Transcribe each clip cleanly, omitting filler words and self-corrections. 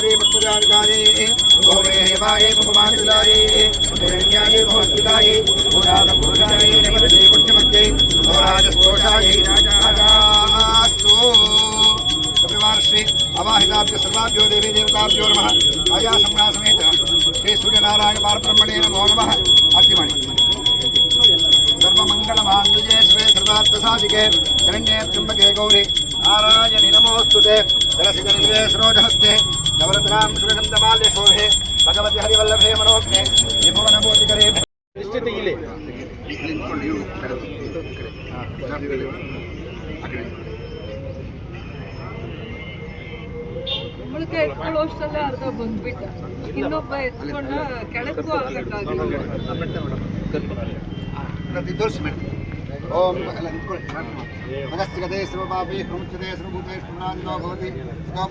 Pari Pujanari, Gore Bai Pumanari, Punyani Hospitali, Purana Purani, Nevadi Puchamati, Raja Koshai, Rajastu. Shri Avahidabhya Sarvabhyo Devi Devatabhyo Namaha Aya Samna Sameta Shri Surya Narayana Parabrahmane Namo Namaha Atimani Sarva Mangala Mangalye Shri Sarvartha Sadhike Sharanye Trambake Gauri Narayani Namostute Sarasita Nilve Srojahaste Navaratram Suragandhamalya Shobhe Bhagavati Harivallabhe Manokne Nibhavana Bodhikare Nishchita Ile ಮುಳುಕೆ ಎತ್ಕೊಳ್ಳೋಷ್ಟಲ್ಲೇ ಅರ್ಧ ಬಂದ್ಬಿಟ್ಟ ಇನ್ನೊಬ್ಬ ಎತ್ಕೊಂಡ ಕೆಳಕ್ಕೂ ಆಗಕ್ಕಾಗಲ್ಲ ಓಂ ಎಲ್ಲ ನಿಂತ್ಕೊಳ್ಳಿ ಮಗಸ್ತಿಗದೆ ಸರ್ವಪಾಪಿ ಪ್ರಮುಚ್ಯತೆ ಸರ್ವಭೂತೇ ಸ್ಫುರ್ಣಾದಿನೋ ಭವತಿ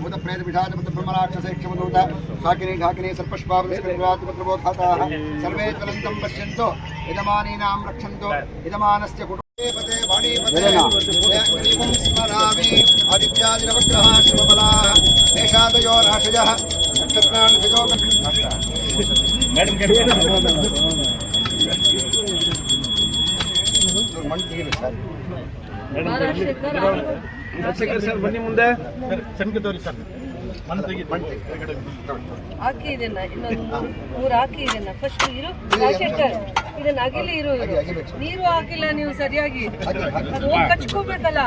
ಭೂತ ಪ್ರೇತ ಪಿಶಾಚ ಭೂತ ಬ್ರಹ್ಮರಾಕ್ಷಸ ಯಕ್ಷಮದೂತ ಶಾಕಿನಿ ಢಾಕಿನಿ ಸರ್ಪಶ್ವಾಪತಿಸ್ಕೃತ್ಪ್ರಬೋಧಾತಾಃ ಸರ್ವೇ ಜ್ವಲಂತಂ ಪಶ್ಯಂತು ಯಜಮಾನೀನಾಂ ರಕ್ಷಂತು ಯಜಮಾನಸ್ಯ ಕುಟುಂಬೇ ವಾಣೀಪತೆ ಶ್ರೀಂ ಸ್ಮರಾಮಿ ಆದಿತ್ಯಾದಿನವಗ್ರಹ ಶಿವಬಲಾಃ ದೇಶಾದಯೋ ರಾಶಯಃ ನಕ್ಷತ್ರಾಣಿ ತಜೋ madam Rajashekhar sir ಬನ್ನಿ ಮುಂದೆ ಸಣ್ಣ ತೋರಿ ಸರ್ ಹಾಕಿ ಇದನ್ನ ಇನ್ನೊಂದು ಮೂರು ಹಾಕಿ ಇದನ್ನ ಫಸ್ಟ್ ಇರು ರಾಜಶೇಖರ್ ಇದನ್ನ ಅಗಿಲಿ ಇರು ನೀರು ಹಾಕಿಲ್ಲ ನೀವು ಸರಿಯಾಗಿ ಅದು ಕಚ್ಕೋಬೇಕಲ್ಲ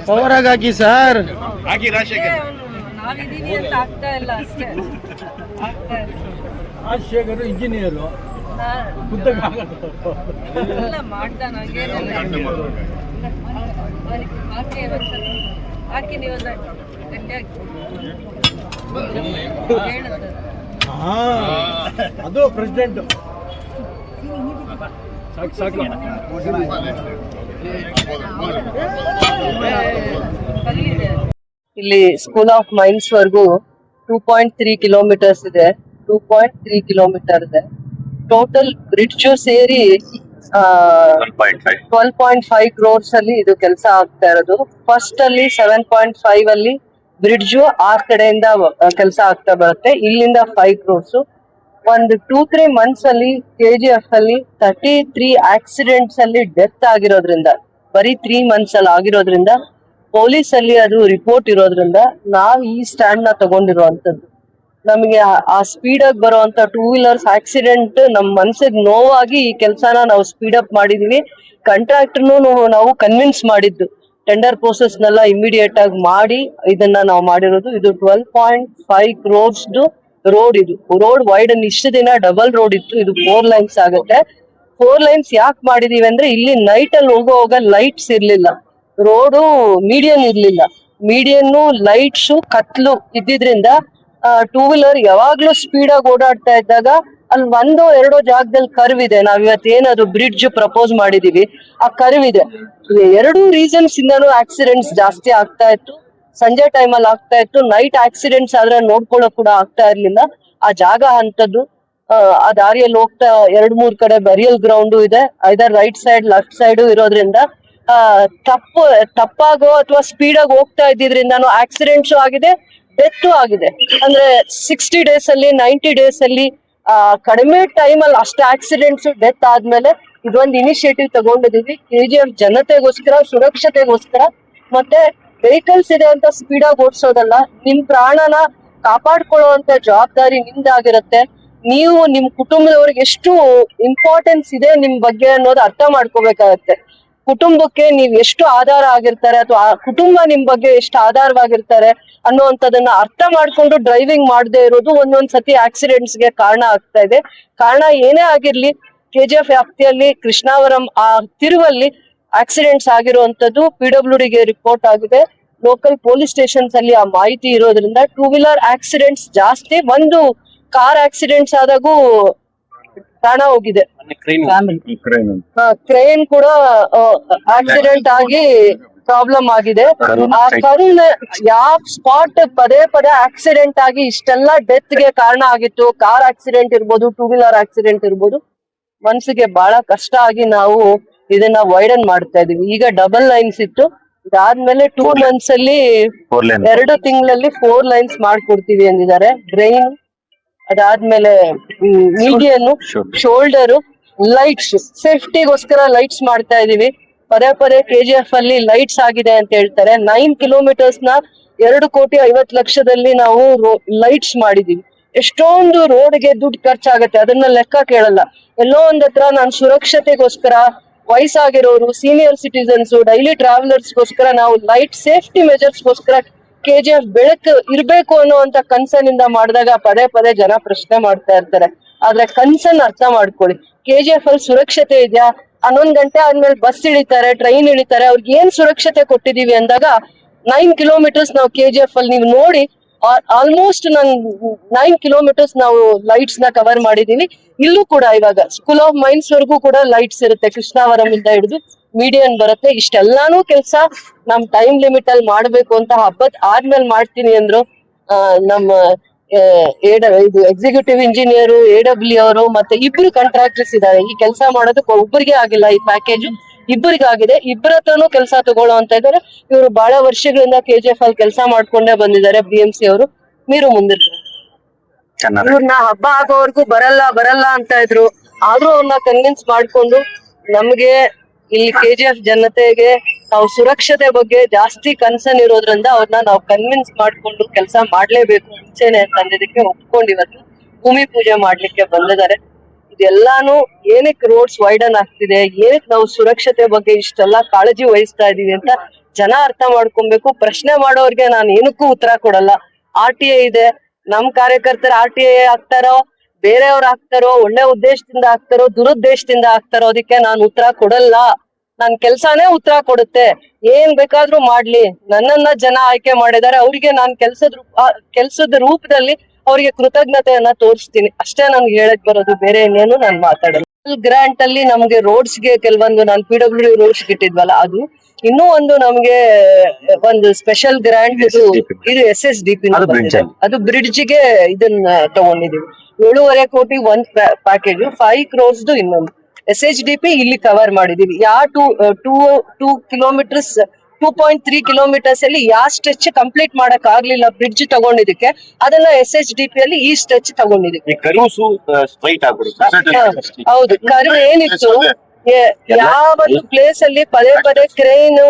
ಪವರಾಗಿ ಹಾಕಿ ಸರ್ ಹಾಕಿ ರಾಜಶೇಖರ್ ನಾವಿದೀನಿ ಅಂತ ಆಗ್ತಾ ಇಲ್ಲ ಅಷ್ಟೇ ರಾಜಶೇಖರ್ ಇಂಜಿನಿಯರು ಎಲ್ಲ ಮಾಡ್ತಾನ ಹಾಕಿ ಹಾಕಿ ನೀವೊಂದು ಗಟ್ಟಿ ಹಾಕಿ ಅದು ಪ್ರೆಸಿಡೆಂಟ್ ಸಾಕು ಇಲ್ಲಿ ಸ್ಕೂಲ್ ಆಫ್ ಮೈನ್ಸ್ ವರ್ಗೂ 2.3 ಕಿಲೋಮೀಟರ್ಸ್ ಇದೆ 2.3 ಕಿಲೋಮೀಟರ್ ಇದೆ ಟೋಟಲ್ ಬ್ರಿಡ್ಜ್ ಸೇರಿ 12.5 ಕ್ರೋರ್ಸ್ ಅಲ್ಲಿ ಇದು ಕೆಲಸ ಆಗ್ತಾ ಇರೋದು. ಫಸ್ಟ್ ಅಲ್ಲಿ 7.5 ಅಲ್ಲಿ ಬ್ರಿಡ್ಜ್ ಆ ಕಡೆಯಿಂದ ಕೆಲಸ ಆಗ್ತಾ ಬರುತ್ತೆ. ಇಲ್ಲಿಂದ 5 ಕ್ರೋರ್ಸ್. ಒಂದು 2-3 ಮಂತ್ಸ್ ಅಲ್ಲಿ KGF ಅಲ್ಲಿ 33 ಆಕ್ಸಿಡೆಂಟ್ಸ್ ಅಲ್ಲಿ ಡೆತ್ ಆಗಿರೋದ್ರಿಂದ, ಬರೀ 3 ಮಂತ್ಸ್ ಅಲ್ಲಿ ಆಗಿರೋದ್ರಿಂದ, ಪೊಲೀಸ್ ಅಲ್ಲಿ ಅದು ರಿಪೋರ್ಟ್ ಇರೋದ್ರಿಂದ ನಾವ್ ಈ ಸ್ಟ್ಯಾಂಡ್ ನ ತಗೊಂಡಿರುವಂತದ್ದು. ನಮಗೆ ಆ ಸ್ಪೀಡ್ ಆಗಿ ಬರುವಂತ 2 ವೀಲರ್ಸ್ ಆಕ್ಸಿಡೆಂಟ್ ನಮ್ ಮನ್ಸಿಗೆ ನೋವಾಗಿ ಈ ಕೆಲಸನ ನಾವು ಸ್ಪೀಡ್ ಅಪ್ ಮಾಡಿದೀವಿ. ಕಾಂಟ್ರಾಕ್ಟರ್ನು ನಾವು ಕನ್ವಿನ್ಸ್ ಮಾಡಿದ್ದು, ಟೆಂಡರ್ ಪ್ರೋಸೆಸ್ ನೆಲ್ಲ ಇಮಿಡಿಯೇಟ್ ಆಗಿ ಮಾಡಿ ಇದನ್ನ ನಾವು ಮಾಡಿರೋದು. ಇದು 12.5 ಕ್ರೋರ್ಸ್ ರೋಡ್. ಇದು ರೋಡ್ ವೈಡನ್ ಇಷ್ಟು ದಿನ ಡಬಲ್ ರೋಡ್ ಇತ್ತು, ಇದು 4 ಲೈನ್ಸ್ ಆಗುತ್ತೆ. 4 ಲೈನ್ಸ್ ಯಾಕೆ ಮಾಡಿದೀವಿ ಅಂದ್ರೆ ಇಲ್ಲಿ ನೈಟ್ ಅಲ್ಲಿ ಹೋಗುವಾಗ ಲೈಟ್ಸ್ ಇರ್ಲಿಲ್ಲ, ರೋಡು ಮೀಡಿಯನ್ ಇರ್ಲಿಲ್ಲ. ಮೀಡಿಯನ್ ಲೈಟ್ಸ್ ಕತ್ಲು ಇದ್ದಿದ್ರಿಂದ 2 ವೀಲರ್ ಯಾವಾಗ್ಲೂ ಸ್ಪೀಡ್ ಆಗಿ ಓಡಾಡ್ತಾ ಇದ್ದಾಗ ಅಲ್ಲಿ 1-2 ಜಾಗದಲ್ಲಿ ಕರ್ವ್ ಇದೆ. ನಾವ್ ಇವತ್ತೇನದು ಬ್ರಿಡ್ಜ್ ಪ್ರಪೋಸ್ ಮಾಡಿದೀವಿ, ಆ ಕರ್ವ್ ಇದೆ. 2 ರೀಸನ್ಸ್ ಇಂದಾನು ಆಕ್ಸಿಡೆಂಟ್ಸ್ ಜಾಸ್ತಿ ಆಗ್ತಾ ಇತ್ತು. ಸಂಜೆ ಟೈಮ್ ಅಲ್ಲಿ ಆಗ್ತಾ ಇತ್ತು, ನೈಟ್ ಆಕ್ಸಿಡೆಂಟ್ಸ್ ಆದ್ರೆ ನೋಡ್ಕೊಳ್ಳೋಕ್ ಕೂಡ ಆಗ್ತಾ ಇರ್ಲಿಲ್ಲ. ಆ ಜಾಗ ಅಂತದ್ದು. ಆ ದಾರಿಯಲ್ಲಿ ಹೋಗ್ತಾ 2-3 ಕಡೆ ಬರಿಯಲ್ ಗ್ರೌಂಡ್ ಇದೆ, ಐದರ್ ರೈಟ್ ಸೈಡ್ ಲೆಫ್ಟ್ ಸೈಡ್ ಇರೋದ್ರಿಂದ ತಪ್ಪಾಗೋ ಅಥವಾ ಸ್ಪೀಡ್ ಆಗಿ ಹೋಗ್ತಾ ಇದ್ದಿದ್ರಿಂದಾನು ಆಕ್ಸಿಡೆಂಟ್ಸ್ ಆಗಿದೆ, ಡೆತ್ ಆಗಿದೆ. ಅಂದ್ರೆ 60 ಡೇಸ್ ಅಲ್ಲಿ 90 ಡೇಸ್ ಅಲ್ಲಿ ಕಡಿಮೆ ಟೈಮ್ ಅಲ್ಲಿ ಅಷ್ಟು ಆಕ್ಸಿಡೆಂಟ್ಸ್ ಡೆತ್ ಆದ್ಮೇಲೆ ಇದೊಂದು ಇನಿಷಿಯೇಟಿವ್ ತಗೊಂಡಿದೀವಿ. KGF ಜನತೆಗೋಸ್ಕರ, ಸುರಕ್ಷತೆಗೋಸ್ಕರ. ಮತ್ತೆ ವೆಹಿಕಲ್ಸ್ ಇದೆ ಅಂತ ಸ್ಪೀಡ್ ಆಗಿ ಓಡಿಸೋದಲ್ಲ, ನಿಮ್ ಪ್ರಾಣನ ಕಾಪಾಡ್ಕೊಳ್ಳುವಂತ ಜವಾಬ್ದಾರಿ ನಿಮ್ದಾಗಿರುತ್ತೆ. ನೀವು ನಿಮ್ ಕುಟುಂಬದವ್ರಿಗೆ ಎಷ್ಟು ಇಂಪಾರ್ಟೆನ್ಸ್ ಇದೆ ನಿಮ್ ಬಗ್ಗೆ ಅನ್ನೋದು ಅರ್ಥ ಮಾಡ್ಕೋಬೇಕಾಗತ್ತೆ. ಕುಟುಂಬಕ್ಕೆ ನೀವ್ ಎಷ್ಟು ಆಧಾರ ಆಗಿರ್ತಾರೆ ಅಥವಾ ಕುಟುಂಬ ನಿಮ್ ಬಗ್ಗೆ ಎಷ್ಟು ಆಧಾರವಾಗಿರ್ತಾರೆ ಅನ್ನುವಂಥದ್ದನ್ನ ಅರ್ಥ ಮಾಡ್ಕೊಂಡು ಡ್ರೈವಿಂಗ್ ಮಾಡದೇ ಇರೋದು ಒಂದೊಂದ್ಸತಿ ಆಕ್ಸಿಡೆಂಟ್ಸ್ ಗೆ ಕಾರಣ ಆಗ್ತಾ ಇದೆ. ಕಾರಣ ಏನೇ ಆಗಿರ್ಲಿ, KGF ವ್ಯಾಪ್ತಿಯಲ್ಲಿ ಕೃಷ್ಣಾವರಂ ಆ ತಿರುವಲ್ಲಿ ಆಕ್ಸಿಡೆಂಟ್ಸ್ ಆಗಿರುವಂತದ್ದು PWD ಗೆ ರಿಪೋರ್ಟ್ ಆಗಿದೆ. ಲೋಕಲ್ ಪೊಲೀಸ್ ಸ್ಟೇಷನ್ಸ್ ಅಲ್ಲಿ ಆ ಮಾಹಿತಿ ಇರೋದ್ರಿಂದ 2 ವೀಲರ್ ಆಕ್ಸಿಡೆಂಟ್ಸ್ ಜಾಸ್ತಿ. ಒಂದು ಕಾರ್ ಆಕ್ಸಿಡೆಂಟ್ಸ್ ಆದಾಗೂ ಪ್ರಾಣ ಹೋಗಿದೆ. ಕ್ರೇನ್ ಕೂಡ ಆಕ್ಸಿಡೆಂಟ್ ಆಗಿ ಪ್ರಾಬ್ಲಮ್ ಆಗಿದೆ. ಆ ಕರುಣ್ ಯಾವ ಸ್ಪಾಟ್ ಪದೇ ಆಕ್ಸಿಡೆಂಟ್ ಆಗಿ ಇಷ್ಟೆಲ್ಲ ಡೆತ್ ಗೆ ಕಾರಣ ಆಗಿತ್ತು. ಕಾರ್ ಆಕ್ಸಿಡೆಂಟ್ ಇರ್ಬೋದು, 2 ವೀಲರ್ ಆಕ್ಸಿಡೆಂಟ್ ಇರ್ಬೋದು. ಮನ್ಸಿಗೆ ಬಹಳ ಕಷ್ಟ ಆಗಿ ನಾವು ಇದನ್ನ ವೈಡನ್ ಮಾಡ್ತಾ ಇದೀವಿ. ಈಗ ಡಬಲ್ ಲೈನ್ಸ್ ಇತ್ತು, ಅದಾದ್ಮೇಲೆ 2 months ಅಲ್ಲಿ 2 ತಿಂಗಳಲ್ಲಿ 4 ಲೈನ್ಸ್ ಮಾಡ್ಕೊಡ್ತೀವಿ ಅಂದಿದ್ದಾರೆ. ಡ್ರೈನ್, ಅದಾದ್ಮೇಲೆ ಮೀಡಿಯನ್, ಶೋಲ್ಡರ್, ಲೈಟ್ಸ್, ಸೇಫ್ಟಿಗೋಸ್ಕರ ಲೈಟ್ಸ್ ಮಾಡ್ತಾ ಇದೀವಿ. ಪದೇ KGF ಅಲ್ಲಿ ಲೈಟ್ಸ್ ಆಗಿದೆ ಅಂತ ಹೇಳ್ತಾರೆ. 9 kilometers ನ 2,50,00,000ದಲ್ಲಿ ನಾವು ಲೈಟ್ಸ್ ಮಾಡಿದೀವಿ. ಎಷ್ಟೊಂದು ರೋಡ್ಗೆ ದುಡ್ಡು ಖರ್ಚಾಗತ್ತೆ, ಅದನ್ನ ಲೆಕ್ಕ ಕೇಳಲ್ಲ. ಎಲ್ಲೋ ಒಂದ್ ಹತ್ರ ನಾನು ಸುರಕ್ಷತೆಗೋಸ್ಕರ, ವಯಸ್ಸಾಗಿರೋರು, ಸೀನಿಯರ್ ಸಿಟಿಸನ್ಸ್, ಡೈಲಿ ಟ್ರಾವೆಲರ್ಸ್ಗೋಸ್ಕರ ನಾವು ಲೈಟ್ ಸೇಫ್ಟಿ ಮೆಜರ್ಸ್ಗೋಸ್ಕರ KGF ಬೆಳಕು ಇರ್ಬೇಕು ಅನ್ನುವಂತ ಕನ್ಸರ್ನ್ ಮಾಡಿದಾಗ ಪದೇ ಜನ ಪ್ರಶ್ನೆ ಮಾಡ್ತಾ ಇರ್ತಾರೆ. ಆದ್ರೆ ಕನ್ಸರ್ನ್ ಅರ್ಥ ಮಾಡ್ಕೊಳ್ಳಿ. KGF ಅಲ್ಲಿ ಸುರಕ್ಷತೆ ಇದೆಯಾ? 11 ಗಂಟೆ ಆದ್ಮೇಲೆ ಬಸ್ ಇಳಿತಾರೆ, ಟ್ರೈನ್ ಇಳಿತಾರೆ, ಅವ್ರಿಗೆ ಏನ್ ಸುರಕ್ಷತೆ ಕೊಟ್ಟಿದೀವಿ ಅಂದಾಗ 9 kilometers ನಾವು KGF ಅಲ್ಲಿ ನೀವು ನೋಡಿ, ಆಲ್ಮೋಸ್ಟ್ 9 kilometers ನಾವು ಲೈಟ್ಸ್ ನ ಕವರ್ ಮಾಡಿದೀವಿ. ಇಲ್ಲೂ ಕೂಡ ಇವಾಗ ಸ್ಕೂಲ್ ಆಫ್ ಮೈನ್ಸ್ ವರ್ಗೂ ಕೂಡ ಲೈಟ್ಸ್ ಇರುತ್ತೆ, ಕೃಷ್ಣಾವರಂ ಇಂದ ಹಿಡಿದು ಮೀಡಿಯನ್ ಬರುತ್ತೆ. ಇಷ್ಟೆಲ್ಲಾನು ಕೆಲಸ ನಮ್ ಟೈಮ್ ಲಿಮಿಟ್ ಅಲ್ಲಿ ಮಾಡ್ಬೇಕು ಅಂತ ಹಬ್ಬದ ಆದ್ಮೇಲೆ ಮಾಡ್ತೀನಿ ಅಂದ್ರು. ನಮ್ಮ ಇದು ಎಕ್ಸಿಕ್ಯೂಟಿವ್ ಇಂಜಿನಿಯರ್, AW ಅವರು ಮತ್ತೆ 2 ಕಾಂಟ್ರಾಕ್ಟರ್ಸ್ ಇದ್ದಾರೆ. ಈ ಕೆಲಸ ಮಾಡೋದಕ್ಕೆ ಒಬ್ಬರಿಗೆ ಆಗಿಲ್ಲ, ಈ ಪ್ಯಾಕೇಜ್ ಇಬ್ಬರಿಗೆ ಆಗಿದೆ. ಇಬ್ಬರ ಹತ್ರನೂ ಕೆಲಸ ತಗೊಳ್ಳೋ ಅಂತ ಇದ್ದಾರೆ. ಇವರು ಬಹಳ ವರ್ಷಗಳಿಂದ KGF ಅಲ್ಲಿ ಕೆಲಸ ಮಾಡ್ಕೊಂಡೇ ಬಂದಿದ್ದಾರೆ. BMC ಅವರು మీరు ಮುಂದಿರ್ತಾರೆ. ಇವ್ರನ್ನ ಹಬ್ಬ ಆಗೋವರೆಗೂ ಬರಲ್ಲ ಅಂತ ಇದ್ರು. ಆದ್ರೂ ಅವ್ರನ್ನ ಕನ್ವಿನ್ಸ್ ಮಾಡ್ಕೊಂಡು ನಮ್ಗೆ ಇಲ್ಲಿ KGF ಜನತೆಗೆ ನಾವು ಸುರಕ್ಷತೆ ಬಗ್ಗೆ ಜಾಸ್ತಿ ಕನ್ಸರ್ನ್ ಇರೋದ್ರಿಂದ ಅವ್ರನ್ನ ನಾವು ಕನ್ವಿನ್ಸ್ ಮಾಡ್ಕೊಂಡು ಕೆಲಸ ಮಾಡ್ಲೇಬೇಕು ಮುಂಚೆನೆ ತಂದಿದ್ದಕ್ಕೆ ಒಪ್ಕೊಂಡು ಇವತ್ತು ಭೂಮಿ ಪೂಜೆ ಮಾಡ್ಲಿಕ್ಕೆ ಬಂದಿದ್ದಾರೆ. ಇದೆಲ್ಲಾನು ಏನಕ್ಕೆ ರೋಡ್ಸ್ ವೈಡನ್ ಆಗ್ತಿದೆ, ಏನಕ್ಕೆ ನಾವು ಸುರಕ್ಷತೆ ಬಗ್ಗೆ ಇಷ್ಟೆಲ್ಲ ಕಾಳಜಿ ವಹಿಸ್ತಾ ಇದೀವಿ ಅಂತ ಜನ ಅರ್ಥ ಮಾಡ್ಕೊಬೇಕು. ಪ್ರಶ್ನೆ ಮಾಡೋರ್ಗೆ ನಾನು ಏನಕ್ಕೂ ಉತ್ತರ ಕೊಡಲ್ಲ. RTI ಇದೆ, ನಮ್ ಕಾರ್ಯಕರ್ತರು RTI ಆಗ್ತಾರೋ, ಬೇರೆಯವ್ರು ಆಗ್ತಾರೋ, ಒಳ್ಳೆ ಉದ್ದೇಶದಿಂದ ಆಗ್ತಾರೋ, ದುರುದ್ದೇಶದಿಂದ ಆಗ್ತಾರೋ, ಅದಕ್ಕೆ ನಾನು ಉತ್ತರ ಕೊಡಲ್ಲ. ನನ್ ಕೆಲ್ಸಾನೇ ಉತ್ತರ ಕೊಡುತ್ತೆ. ಏನ್ ಬೇಕಾದ್ರೂ ಮಾಡ್ಲಿ, ನನ್ನನ್ನ ಜನ ಆಯ್ಕೆ ಮಾಡಿದ್ದಾರೆ, ಅವ್ರಿಗೆ ನಾನ್ ಕೆಲ್ಸದ ರೂಪದಲ್ಲಿ ಅವ್ರಿಗೆ ಕೃತಜ್ಞತೆಯನ್ನ ತೋರಿಸ್ತೀನಿ. ಅಷ್ಟೇ ನನ್ಗೆ ಹೇಳಕ್ ಬರೋದು, ಬೇರೆ ಇನ್ನೇನು ನಾನ್ ಮಾತಾಡಲ್ಲ. ಗ್ರಾಂಟ್ ಅಲ್ಲಿ ನಮ್ಗೆ ರೋಡ್ಸ್ ಗೆ ಕೆಲವೊಂದು ನಾನು PWD ರೋಡ್ಸ್ ಇಟ್ಟಿದ್ವಲ್ಲ, ಅದು ಇನ್ನೂ ಒಂದು ನಮ್ಗೆ ಒಂದು ಸ್ಪೆಷಲ್ ಗ್ರಾಂಟ್ ಇದು SSDP, ಅದು ಬ್ರಿಡ್ಜ್ ಗೆ ಇದನ್ನ ತಗೊಂಡಿದೀವಿ. 7.5 ಕೋಟಿ ಒಂದ್ ಪ್ಯಾಕೇಜ್, 5 crores ಇನ್ನೊಂದು SHDP ಇಲ್ಲಿ ಕವರ್ ಮಾಡಿದೀವಿ. 2 kilometers 2.3 kilometers ಅಲ್ಲಿ ಯಾವ ಸ್ಟ್ರೆಚ್ ಕಂಪ್ಲೀಟ್ ಮಾಡಕ್ ಆಗ್ಲಿಲ್ಲ ಬ್ರಿಡ್ಜ್ ತಗೊಂಡಿದಕ್ಕೆ, ಅದನ್ನ SHDP ಅಲ್ಲಿ ಈ ಸ್ಟ್ರೆಚ್ ತಗೊಂಡಿದೀವಿ. ಹೌದು, ಕರ್ವ್ ಏನಿತ್ತು, ಯಾವತ್ತು ಪ್ಲೇಸ್ ಅಲ್ಲಿ ಪದೇ ಕ್ರೇನ್,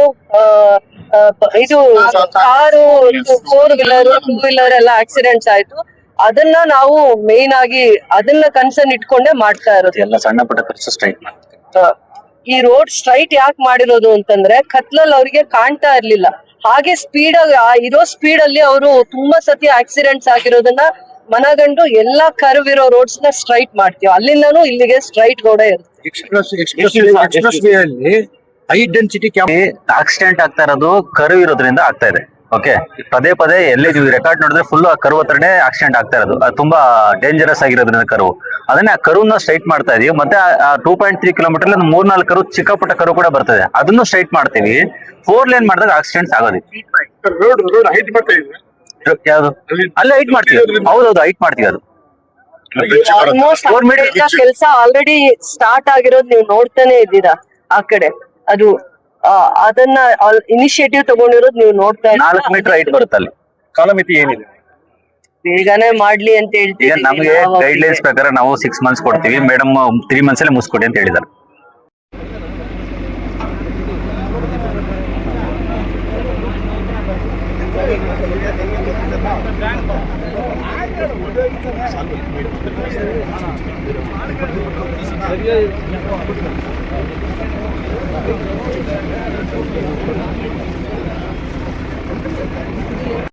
ಇದು ಕಾರು, 4 wheeler 2 wheeler ಎಲ್ಲ ಆಕ್ಸಿಡೆಂಟ್ಸ್ ಆಯ್ತು. ಅದನ್ನ ನಾವು ಮೇನ್ ಆಗಿ ಅದನ್ನ ಕನ್ಸರ್ನ್ ಇಟ್ಕೊಂಡೇ ಮಾಡ್ತಾ ಇರೋದು. ಎಲ್ಲ ಸಣ್ಣ ಪುಟ್ಟ ಖರ್ಚು ಸ್ಟ್ರೈಟ್ ಈ ರೋಡ್ ಸ್ಟ್ರೈಟ್ ಯಾಕೆ ಮಾಡಿರೋದು ಅಂತಂದ್ರೆ, ಕತ್ಲಲ್ಲಿ ಅವ್ರಿಗೆ ಕಾಣ್ತಾ ಇರ್ಲಿಲ್ಲ. ಹಾಗೆ ಸ್ಪೀಡ್ ಇರೋ ಸ್ಪೀಡ್ ಅಲ್ಲಿ ಅವರು ತುಂಬಾ ಸತಿ ಆಕ್ಸಿಡೆಂಟ್ಸ್ ಆಗಿರೋದನ್ನ ಮನಗಂಡು ಎಲ್ಲಾ ಕರ್ವ್ ಇರೋ ರೋಡ್ಸ್ ನ ಸ್ಟ್ರೈಟ್ ಮಾಡ್ತೀವಿ. ಅಲ್ಲಿಂದಾನು ಇಲ್ಲಿಗೆ ಸ್ಟ್ರೈಟ್ ರೋಡೇ ಇರುತ್ತೆ. ಎಕ್ಸ್ಪ್ರೆಸ್ ವೇ ಅಲ್ಲಿ ಹೈ ಡೆನ್ಸಿಟಿ ಆಕ್ಸಿಡೆಂಟ್ ಆಗ್ತಾ ಇರೋದು ಕರ್ವ್ ಇರೋದ್ರಿಂದ ಆಗ್ತಾ ಇದೆ. ಓಕೆ, ಪದೇ ಎಲ್ಲಿ ರೆಕಾರ್ಡ್ ನೋಡಿದ್ರೆ ಫುಲ್ ಆ ಕರ್ವ್ ಹತ್ರನೇ ಆಕ್ಸಿಡೆಂಟ್ ಆಗ್ತಾ ಇರೋದು. ಅದು ತುಂಬಾ ಡೇಂಜರಸ್ ಆಗಿರೋದ್ರಿಂದ ಕರ್ವ್, ಅದನ್ನ ಆ ಕರ್ವ್ನ ಸ್ಟ್ರೈಟ್ ಮಾಡ್ತಾ ಇದೀವಿ. ಮತ್ತೆ 2.3 kilometer 3-4 ಕರು, ಚಿಕ್ಕ ಪುಟ್ಟ ಕರು ಕೂಡ ಬರ್ತದೆ, ಅದನ್ನು ಸ್ಟ್ರೈಟ್ ಮಾಡ್ತೀವಿ. 4 lane ಮಾಡಿದಾಗ ಆಕ್ಸಿಡೆಂಟ್ಸ್ ಆಗೋದಿಲ್ಲ. ಯಾವ್ದು ಅಲ್ಲೇ ಹೈಟ್ ಮಾಡ್ತೀವಿ. ಹೌದೌದು, ಹೈಟ್ ಮಾಡ್ತೀವಿ. ಅದು ಕೆಲಸ ಆಲ್ರೆಡಿ ಸ್ಟಾರ್ಟ್ ಆಗಿರೋದು ನೀವು ನೋಡ್ತಾನೆ ಇದ್ದೀರಾ ಆ ಕಡೆ. ಅದು ಅದನ್ನ ಇನಿಷಿಯೇಟಿವ್ ತಗೊಂಡಿರೋದು ನೀವು ನೋಡ್ತಾ 4 meter ಹೈಟ್ ಬರುತ್ತೆ. ಅಲ್ಲಿ ಕಾಲಮಿತಿ ಏನಿದೆ, ಬೇಗನೆ ಮಾಡ್ಲಿ ಅಂತ ಹೇಳ್ತೀವಿ. ಈಗ ನಮಗೆ ಗೈಡ್ ಲೈನ್ಸ್ ಪ್ರಕಾರ ನಾವು 6 months ಕೊಡ್ತೀವಿ. ಮೇಡಮ್ 3 months ಅಲ್ಲೇ ಮುಗಿಸ್ಕೊಡಿ ಅಂತ ಹೇಳಿದ್ದಾರೆ.